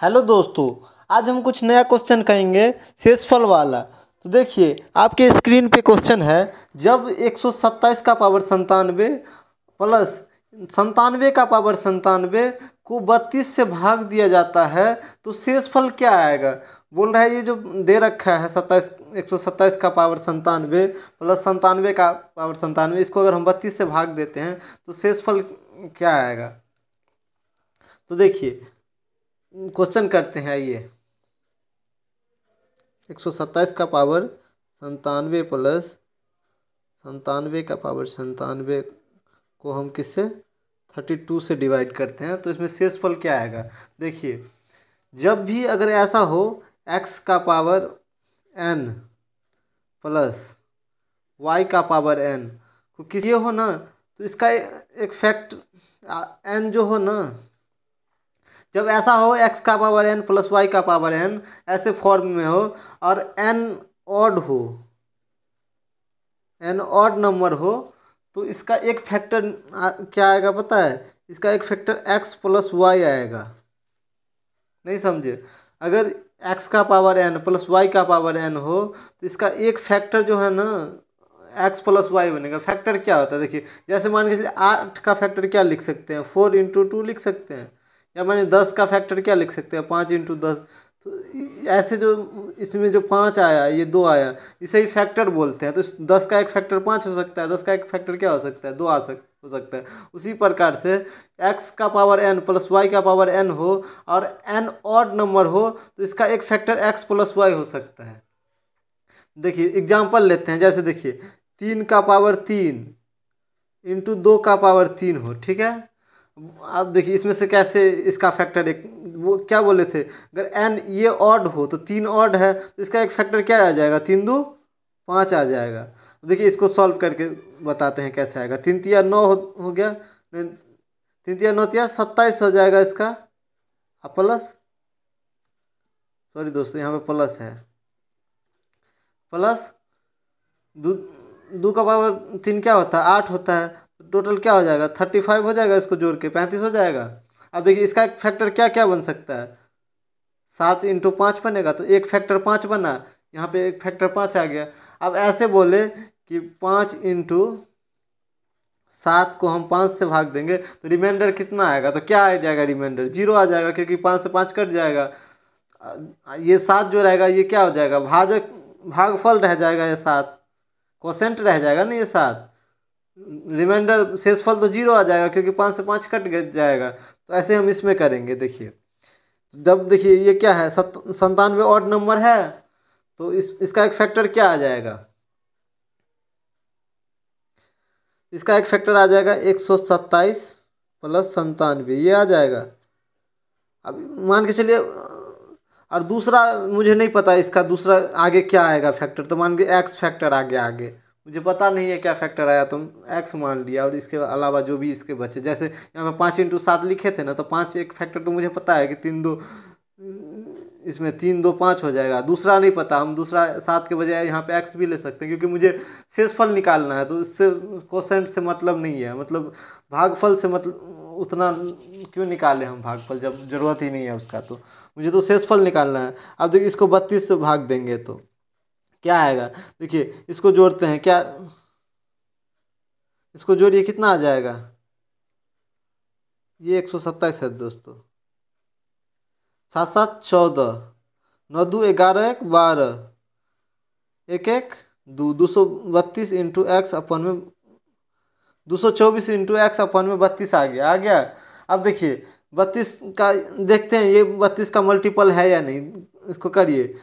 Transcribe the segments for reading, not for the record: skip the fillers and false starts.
Hello दोस्तों। आज हम कुछ नया क्वेश्चन करेंगे शेषफल वाला। तो देखिए आपके स्क्रीन पे क्वेश्चन है, जब 127 का पावर संतानवे प्लस संतानवे का पावर संतानवे को 32 से भाग दिया जाता है तो शेषफल क्या आएगा। बोल रहा है ये जो दे रखा है 127 का पावर संतानवे प्लस संतानवे का पावर संतानवे, इसको अगर हम 32 से भाग देते हैं तो शेषफल क्या आएगा। तो देखिए क्वेश्चन करते हैं। आइए, 127 का पावर संतानवे प्लस संतानवे का पावर संतानवे को हम किससे 32 से डिवाइड करते हैं तो इसमें शेषफल क्या आएगा। देखिए जब भी अगर ऐसा हो x का पावर n प्लस y का पावर n को किसी हो ना, तो इसका एक फैक्ट n जो हो ना, जब ऐसा हो x का पावर n प्लस वाई का पावर n ऐसे फॉर्म में हो और n ऑड हो, n ऑड नंबर हो, तो इसका एक फैक्टर क्या आएगा पता है। इसका एक फैक्टर x प्लस वाई आएगा। नहीं समझे? अगर x का पावर n प्लस वाई का पावर n हो तो इसका एक फैक्टर जो है ना x प्लस वाई बनेगा। फैक्टर क्या होता है देखिए, जैसे मान के चलिए 8 का फैक्टर क्या लिख सकते हैं, 4 × 2 लिख सकते हैं, या माने 10 का फैक्टर क्या लिख सकते हैं, 5 × 10। तो ऐसे जो इसमें जो 5 आया ये 2 आया, इसे ही फैक्टर बोलते हैं। तो 10 का एक फैक्टर 5 हो सकता है, 10 का एक फैक्टर क्या हो सकता है, 2 हो सकता है। उसी प्रकार से x का पावर n प्लस वाई का पावर n हो और n ऑड नंबर हो तो इसका एक फैक्टर x प्लस वाई हो सकता है। देखिए एग्जाम्पल लेते हैं, जैसे देखिए 3 का पावर 3 × 2 का पावर 3 हो, ठीक है। अब देखिए इसमें से कैसे इसका फैक्टर एक वो क्या बोले थे, अगर n ये ऑड हो तो 3 ऑड है तो इसका एक फैक्टर क्या आ जाएगा, 3 × 2 = 5 आ जाएगा। देखिए इसको सॉल्व करके बताते हैं कैसे आएगा। 3 × 3 = 9 हो गया, 3 × 3 = 9 = 27 हो जाएगा इसका। अब प्लस, सॉरी दोस्तों यहाँ पे प्लस है, प्लस दो का पावर 3 क्या होता है, 8 होता है। टोटल क्या हो जाएगा, 35 हो जाएगा, इसको जोड़ के 35 हो जाएगा। अब देखिए इसका एक फैक्टर क्या क्या बन सकता है, 7 × 5 बनेगा, तो एक फैक्टर 5 बना, यहाँ पे एक फैक्टर 5 आ गया। अब ऐसे बोले कि 5 × 7 को हम 5 से भाग देंगे तो रिमाइंडर कितना आएगा, तो क्या आ जाएगा, रिमाइंडर 0 आ जाएगा, क्योंकि 5 से 5 कट जाएगा। ये 7 जो रहेगा ये क्या हो जाएगा, भागफल रह जाएगा, ये 7 कोसेंट रह जाएगा ना, ये 7 रिमाइंडर शेषफल तो 0 आ जाएगा, क्योंकि 5 से 5 कट जाएगा। तो ऐसे हम इसमें करेंगे। देखिए जब देखिए ये क्या है, 97 ऑड नंबर है, तो इसका एक फैक्टर क्या आ जाएगा, इसका एक फैक्टर आ जाएगा 127 प्लस 97, ये आ जाएगा। अब मान के चलिए, और दूसरा मुझे नहीं पता इसका दूसरा आगे क्या आएगा फैक्टर, तो मान के एक्स फैक्टर आगे मुझे पता नहीं है क्या फैक्टर आया, तो एक्स मान लिया, और इसके अलावा जो भी इसके बचे, जैसे यहाँ पे 5 × 7 लिखे थे ना, तो 5 एक फैक्टर तो मुझे पता है कि 3 × 2, इसमें 3 × 2 = 5 हो जाएगा। दूसरा नहीं पता, हम दूसरा 7 के बजाय यहाँ पे एक्स भी ले सकते हैं, क्योंकि मुझे शेषफल निकालना है, तो इससे कोसेंट से मतलब नहीं है, मतलब भागफल से मतलब उतना क्यों निकाले हम भागफल, जब जरूरत ही नहीं है उसका। तो मुझे तो शेषफल निकालना है। अब देखिए इसको 32 से भाग देंगे तो क्या आएगा, देखिए इसको जोड़ते हैं, क्या इसको जोड़िए कितना आ जाएगा, ये 127 है दोस्तों, 7 7 14, 9 2 11 1 12, 1 1 2, 232 × x/में 224 × x/में 32 आ गया। अब देखिए 32 का देखते हैं, ये 32 का मल्टीपल है या नहीं, इसको करिए।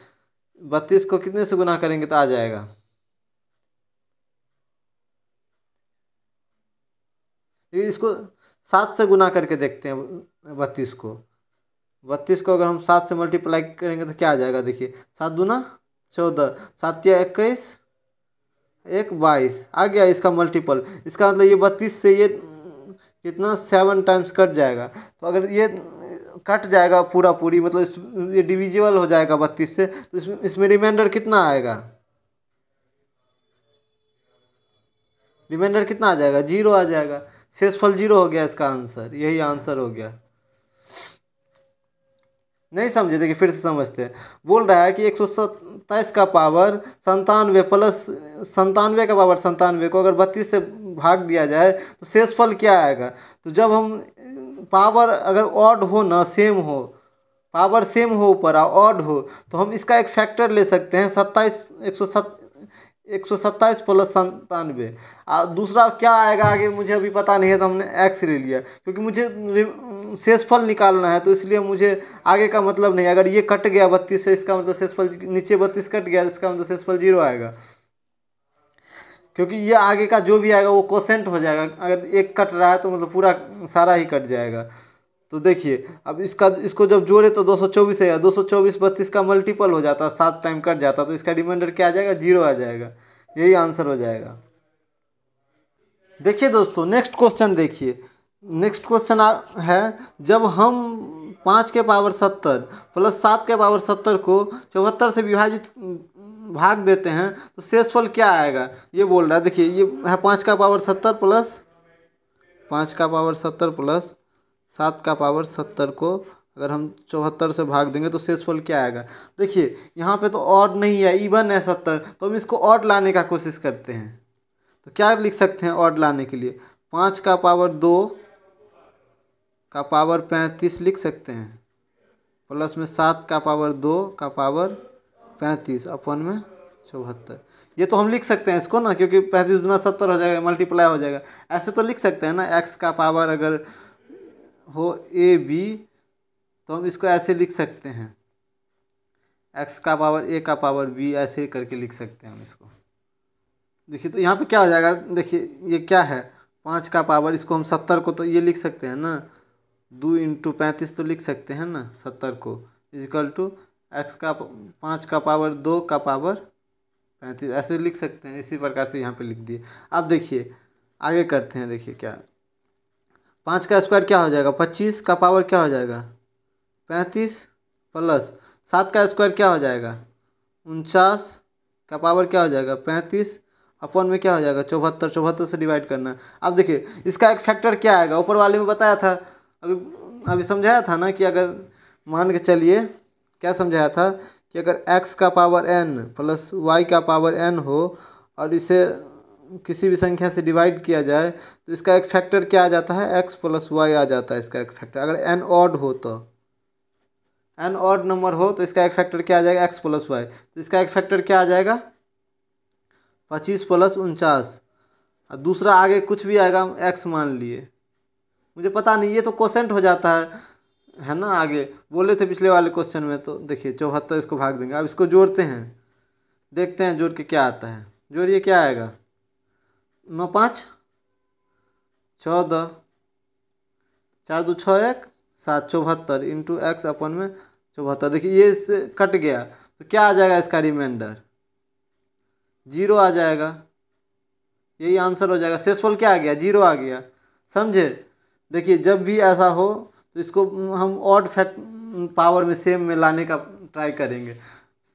32 को कितने से गुना करेंगे तो आ जाएगा, इसको 7 से गुना करके देखते हैं। 32 को अगर हम 7 से मल्टीप्लाई करेंगे तो क्या आ जाएगा, देखिए 7 दूना 14, 7 या 21, 1 22 आ गया इसका मल्टीपल। इसका मतलब ये 32 से ये कितना 7 टाइम्स कट जाएगा। तो अगर ये कट जाएगा पूरी, मतलब ये डिविजिबल हो जाएगा 32 से, तो इसमें रिमाइंडर कितना आएगा, रिमाइंडर कितना आ जाएगा, 0 आ जाएगा। शेषफल 0 हो गया, इसका आंसर यही आंसर हो गया। नहीं समझे, देखिए फिर से समझते हैं। बोल रहा है कि 127 का पावर 97 प्लस 97 का पावर 97 को अगर 32 से भाग दिया जाए तो शेषफल क्या आएगा। तो जब हम पावर अगर ऑड हो ना, सेम हो, पावर सेम हो ऊपर ऑड हो, तो हम इसका एक फैक्टर ले सकते हैं 127 प्लस 97। दूसरा क्या आएगा आगे मुझे अभी पता नहीं है, तो हमने एक्स ले लिया क्योंकि मुझे शेषफल निकालना है, तो इसलिए मुझे आगे का मतलब नहीं। अगर ये कट गया 32 से, इसका मतलब शेषफल नीचे 32 कट गया, इसका मतलब शेषफल 0 आएगा, क्योंकि ये आगे का जो भी आएगा वो कोसेंट हो जाएगा। अगर एक कट रहा है तो मतलब पूरा सारा ही कट जाएगा। तो देखिए अब इसको जब जोड़े तो 224 है, 224 32 का मल्टीपल हो जाता, 7 टाइम कट जाता, तो इसका रिमाइंडर क्या आ जाएगा, 0 आ जाएगा। यही आंसर हो जाएगा। देखिए दोस्तों नेक्स्ट क्वेश्चन देखिए। नेक्स्ट क्वेश्चन है, जब हम 5 के पावर 70 प्लस 7 के पावर 70 को 74 से विभाजित भाग देते हैं तो शेषफल क्या आएगा, ये बोल रहा है। देखिए ये है 5 का पावर 70 प्लस 5 का पावर 70 प्लस 7 का पावर 70 को अगर हम 74 से भाग देंगे तो शेषफल क्या आएगा। देखिए यहाँ पे तो ऑड नहीं है, इवन है 70, तो हम इसको ऑड लाने का कोशिश करते हैं। तो क्या लिख सकते हैं ऑड लाने के लिए, 5 का पावर 2 का पावर 35 लिख सकते हैं, प्लस में 7 का पावर 2 का पावर 35 अपन में 74। ये तो हम लिख सकते हैं इसको ना, क्योंकि 35 दूना 70 हो जाएगा, मल्टीप्लाई हो जाएगा। ऐसे तो लिख सकते हैं ना, एक्स का पावर अगर हो ए बी तो हम इसको ऐसे लिख सकते हैं, एक्स का पावर ए का पावर बी, ऐसे करके लिख सकते हैं हम इसको। देखिए तो यहाँ पे क्या हो जाएगा, देखिए ये क्या है 5 का पावर, इसको हम 70 को तो ये लिख सकते हैं ना, 2 इंटू 35 तो लिख सकते हैं ना 70 को, इजिकल टू एक्स का 5 का पावर 2 का पावर 35, ऐसे लिख सकते हैं। इसी प्रकार से यहाँ पे लिख दिए। अब देखिए आगे करते हैं। देखिए क्या 5 का स्क्वायर क्या हो जाएगा, 25 का पावर क्या हो जाएगा 35, प्लस 7 का स्क्वायर क्या हो जाएगा 49 का पावर क्या हो जाएगा 35, अपन में क्या हो जाएगा 74, 74 से डिवाइड करना। अब देखिए इसका एक फैक्टर क्या आएगा, ऊपर वाले में बताया था, अभी समझाया था ना कि अगर मान के चलिए, क्या समझाया था कि अगर x का पावर n प्लस y का पावर n हो और इसे किसी भी संख्या से डिवाइड किया जाए तो इसका एक फैक्टर क्या आ जाता है, x प्लस वाई आ जाता है इसका एक फैक्टर। अगर n ऑड हो तो n ऑड नंबर हो तो इसका एक फैक्टर क्या आ जाएगा, x प्लस वाई। तो इसका एक फैक्टर क्या आ जाएगा 25 प्लस 49, और दूसरा आगे कुछ भी आएगा हम x मान लिए, मुझे पता नहीं, ये तो कोसेंट हो जाता है ना। आगे बोले थे पिछले वाले क्वेश्चन में, तो देखिए 74 इसको भाग देंगे। अब इसको जोड़ते हैं, देखते हैं जोड़ के क्या आता है। जोड़िए क्या आएगा, 9 5 14, 4 2 6 1 7, 74 इंटू एक्स अपन में 74। देखिए ये इससे कट गया तो क्या आ जाएगा, इसका रिमाइंडर 0 आ जाएगा। यही आंसर हो जाएगा। शेषफल क्या आ गया, 0 आ गया। समझे। देखिए जब भी ऐसा हो तो इसको हम ऑड फैक्ट पावर में सेम में लाने का ट्राई करेंगे।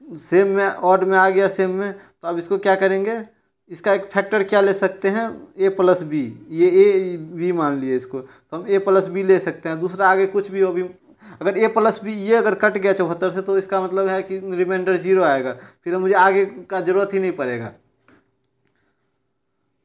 सेम में ऑड में आ गया सेम में, तो अब इसको क्या करेंगे, इसका एक फैक्टर क्या ले सकते हैं, a प्लस बी, ये ए बी मान लिए इसको, तो हम a प्लस बी ले सकते हैं। दूसरा आगे कुछ भी हो भी, अगर a प्लस बी ये अगर कट गया 74 से, तो इसका मतलब है कि रिमाइंडर 0 आएगा, फिर मुझे आगे का ज़रूरत ही नहीं पड़ेगा।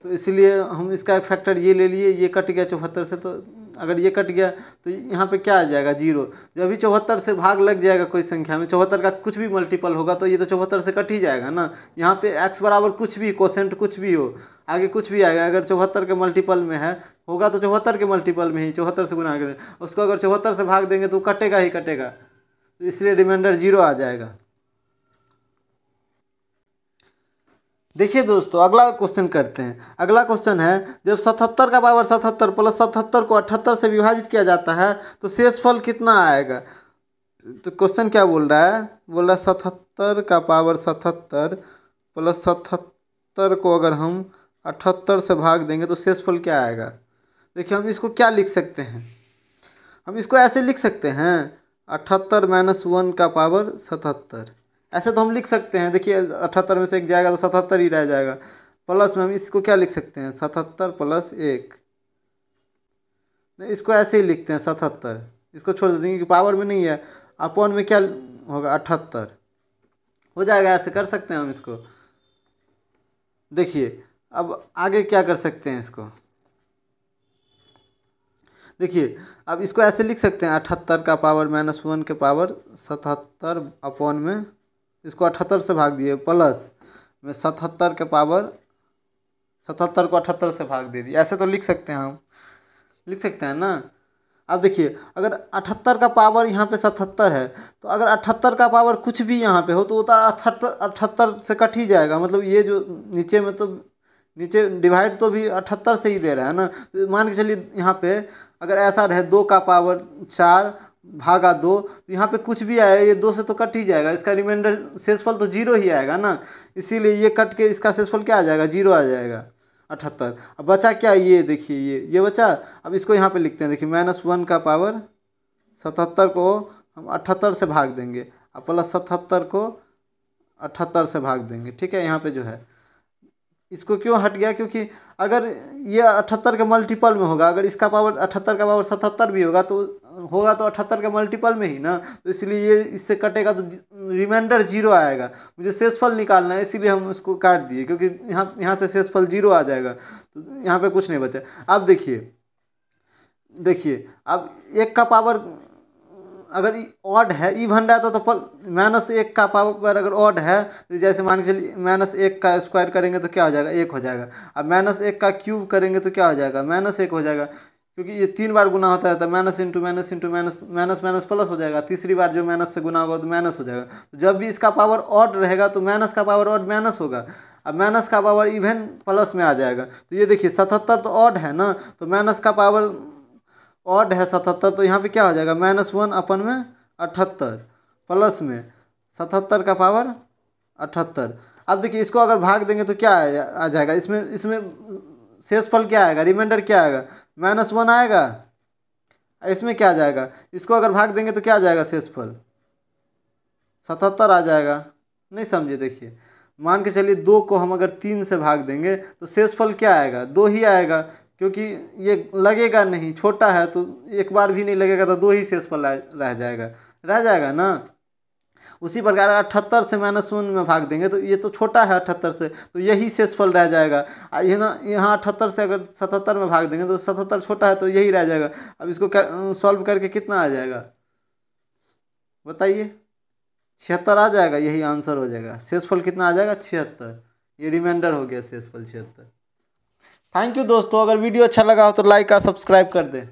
तो इसलिए हम इसका एक फैक्टर ये ले लिए, ये कट गया 74 से, तो अगर ये कट गया तो यहाँ पे क्या आ जाएगा 0। जब भी 74 से भाग लग जाएगा कोई संख्या में, 74 का कुछ भी मल्टीपल होगा तो ये तो 74 से कट ही जाएगा ना। यहाँ पे x बराबर कुछ भी कोसेंट कुछ भी हो, आगे कुछ भी आएगा, अगर 74 के मल्टीपल में है होगा तो 74 के मल्टीपल में ही 74 से गुना करें, उसको अगर 74 से भाग देंगे तो कटेगा ही कटेगा, तो इसलिए रिमाइंडर 0 आ जाएगा। देखिए दोस्तों अगला क्वेश्चन करते हैं। अगला क्वेश्चन है, जब 77 का पावर 77 प्लस 77 को 78 से विभाजित किया जाता है तो शेषफल कितना आएगा। तो क्वेश्चन क्या बोल रहा है, बोल रहा है 77 का पावर 77 प्लस 77 को अगर हम 78 से भाग देंगे तो शेषफल क्या आएगा। देखिए हम इसको क्या लिख सकते हैं, हम इसको ऐसे लिख सकते हैं 78 माइनस 1 का पावर 77, ऐसे तो हम लिख सकते हैं। देखिए 78 में से एक जाएगा तो 77 ही रह जाएगा। प्लस में हम इसको क्या लिख सकते हैं 77 प्लस 1, नहीं इसको ऐसे ही लिखते हैं 77, इसको छोड़ देते हैं क्योंकि पावर में नहीं है। अपॉन में क्या होगा 78 हो जाएगा। ऐसे कर सकते हैं हम इसको। देखिए अब आगे क्या कर सकते हैं इसको, देखिए अब इसको ऐसे लिख सकते हैं 78 का पावर -1 के पावर 77 अपॉन में, इसको 78 से भाग दिए प्लस में 77 के पावर 77 को 78 से भाग दे दिए। ऐसे तो लिख सकते हैं हम, लिख सकते हैं ना। अब देखिए अगर 78 का पावर यहाँ पे 77 है, तो अगर 78 का पावर कुछ भी यहाँ पे हो तो वो तो 78 से कट ही जाएगा। मतलब ये जो नीचे में तो नीचे डिवाइड तो भी 78 से ही दे रहा है ना। तो मान के चलिए यहाँ पे अगर ऐसा रहे 2 का पावर 4 भागा 2, तो यहाँ पे कुछ भी आया ये 2 से तो कट ही जाएगा, इसका रिमाइंडर शेषफल तो 0 ही आएगा ना। इसीलिए ये कट के इसका शेषफल क्या आ जाएगा, 0 आ जाएगा 78। अब बचा क्या, ये देखिए ये बचा। अब इसको यहाँ पे लिखते हैं, देखिए -1 का पावर 77 को हम 78 से भाग देंगे और प्लस 77 को 78 से भाग देंगे। ठीक है, यहाँ पे जो है इसको क्यों हट गया, क्योंकि अगर ये 78 के मल्टीपल में होगा, अगर इसका पावर 78 का पावर 77 भी होगा तो 78 के मल्टीपल में ही ना। तो इसलिए ये इससे कटेगा तो रिमाइंडर 0 आएगा। मुझे शेषफल निकालना है, इसीलिए हम उसको काट दिए, क्योंकि यहाँ से शेषफल 0 आ जाएगा, तो यहाँ पे कुछ नहीं बचा। अब देखिए अब 1 का पावर अगर ऑड है, इवन रहता तो -1 का पावर अगर ऑड है, तो जैसे मान के चलिए -1 का स्क्वायर करेंगे तो क्या हो जाएगा, 1 हो जाएगा। अब -1 का क्यूब करेंगे तो क्या हो जाएगा, -1 हो जाएगा, क्योंकि ये 3 बार गुना होता है तो minus into minus into minus minus minus plus हो जाएगा। तीसरी बार जो माइनस से गुना होगा तो माइनस हो जाएगा। तो जब भी इसका पावर ऑड रहेगा तो माइनस का पावर ऑड माइनस होगा, अब माइनस का पावर इवन प्लस में आ जाएगा। तो ये देखिए 77 तो ऑड है ना, तो माइनस का पावर ऑड है 77, तो यहाँ पे क्या हो जाएगा -1 अपन में 78 प्लस में 77 का पावर 78। अब देखिए इसको अगर भाग देंगे तो क्या आ जाएगा, इसमें शेषफल क्या आएगा, रिमाइंडर क्या आएगा, -1 आएगा। इसमें क्या आ जाएगा, इसको अगर भाग देंगे तो क्या आ जाएगा, शेषफल 77 आ जाएगा। नहीं समझे, देखिए मान के चलिए 2 को हम अगर 3 से भाग देंगे तो शेषफल क्या आएगा, 2 ही आएगा, क्योंकि ये लगेगा नहीं, छोटा है तो एक बार भी नहीं लगेगा, तो 2 ही शेषफल रह जाएगा ना। उसी प्रकार 78 से -1 में भाग देंगे तो ये तो छोटा है 78 से, तो यही शेषफल रह जाएगा। यहाँ 78 से अगर 77 में भाग देंगे तो 77 छोटा है तो यही रह जाएगा। अब इसको सॉल्व करके कितना आ जाएगा बताइए, 76 आ जाएगा, यही आंसर हो जाएगा। शेषफल कितना आ जाएगा, 76। ये रिमाइंडर हो गया शेषफल 76। थैंक यू दोस्तों, अगर वीडियो अच्छा लगा हो तो लाइक और सब्सक्राइब कर दें।